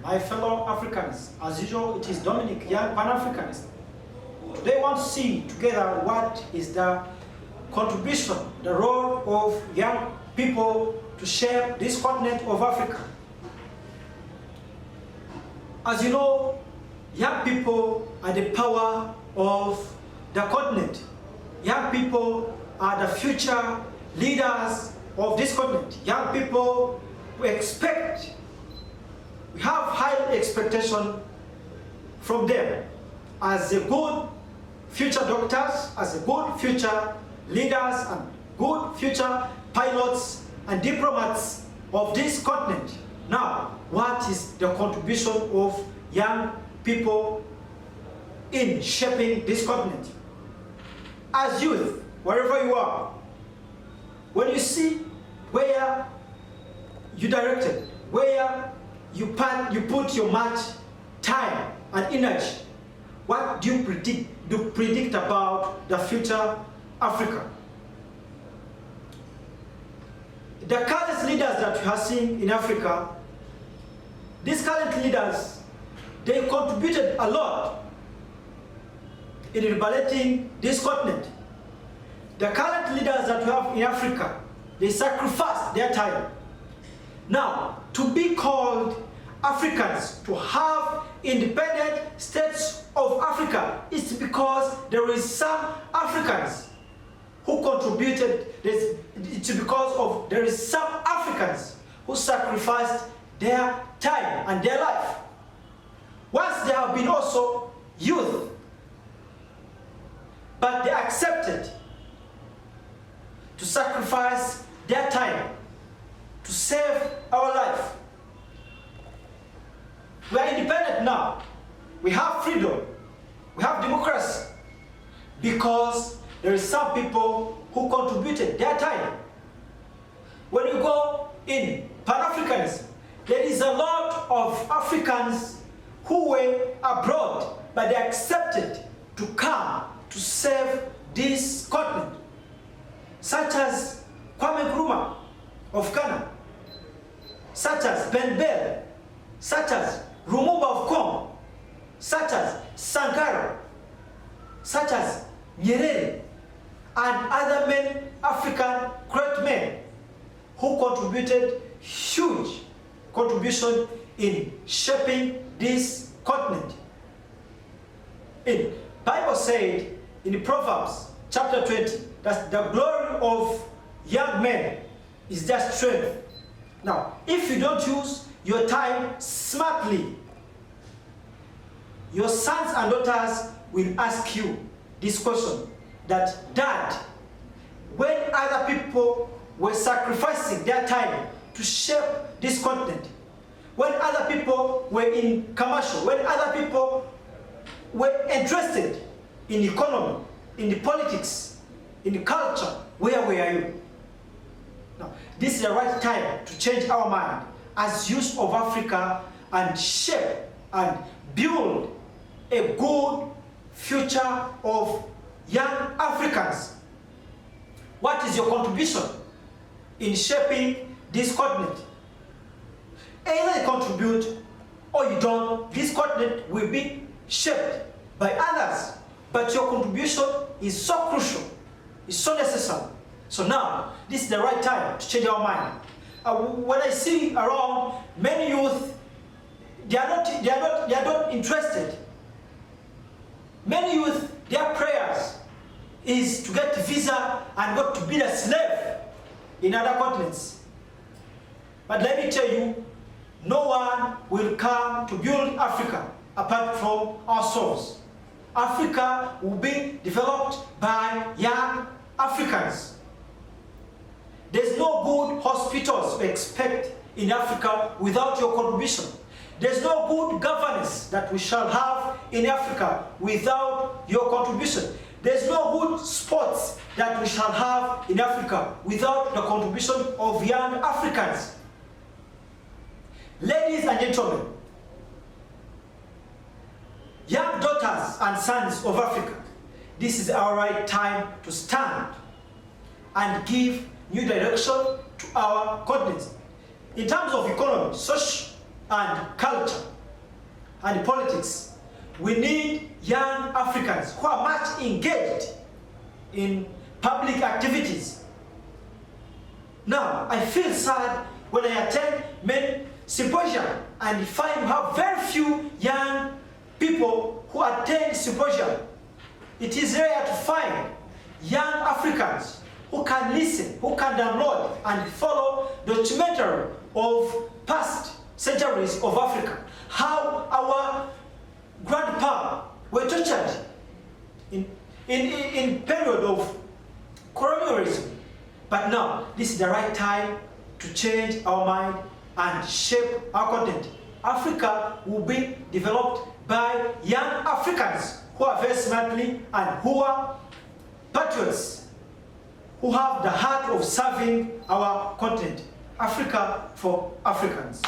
my fellow Africans. As usual, it is Dominic, young Pan-Africanist. Today, I want to see together what is the contribution, the role of young people to shape this continent of Africa. As you know, young people are the power of the continent. Young people are the future leaders of this continent. Young people, we have high expectation from them as a good future doctors, as a good future leaders, and good future pilots and diplomats of this continent. Now, what is the contribution of young people in shaping this continent? As youth, wherever you are, when you see where you directed, where you put your much time and energy, what do you predict about the future Africa? The current leaders that we are seeing in Africa, these current leaders, they contributed a lot in liberating this continent. The current leaders that we have in Africa, they sacrificed their time. Now, to be called Africans, to have independent states of Africa, is because there is some Africans who contributed. It's because there is some Africans who sacrificed their time and their life. Once there have been also youth, but they accepted to sacrifice their time to save our life. We are independent now. We have freedom. We have democracy. Because there is some people who contributed their time. When you go in Pan-Africanism, there is a lot of Africans who were abroad, but they accepted to come to save this continent, such as Kwame Nkrumah of Ghana, such as Ben Bell, such as Lumumba of Congo, such as Sankara, such as Nyerere, and other men, African great men, who contributed huge contribution in shaping this continent. In Bible said in Proverbs chapter 20 that the glory of young men is their strength. Now, if you don't use your time smartly, your sons and daughters will ask you this question, that Dad, when other people were sacrificing their time to shape this continent, when other people were in commercial, when other people were interested in economy, in the politics, in the culture, where were you? Now, this is the right time to change our mind as youth of Africa and shape and build a good future of young Africans. What is your contribution in shaping this continent? Either you contribute or you don't, this continent will be shaped by others. But your contribution is so crucial, is so necessary. So now, this is the right time to change our mind. When I see around many youth, they are not interested. Many youth, their prayers is to get a visa and not to be a slave in other continents. But let me tell you, no one will come to build Africa apart from ourselves. Africa will be developed by young Africans. There's no good hospitals to expect in Africa without your contribution. There's no good governance that we shall have in Africa without your contribution. There's no good sports that we shall have in Africa without the contribution of young Africans. Ladies and gentlemen, young daughters and sons of Africa, this is our right time to stand and give new direction to our continent. In terms of economy, social and culture, and politics. We need young Africans who are much engaged in public activities. Now, I feel sad when I attend many symposia and find we have very few young people who attend symposia. It is rare to find young Africans who can listen, who can download and follow documentary of past centuries of Africa. How our grandpa were tortured in period of colonialism. But now, this is the right time to change our mind and shape our content. Africa will be developed by young Africans who are very smartly and who are patriots, who have the heart of serving our continent. Africa for Africans.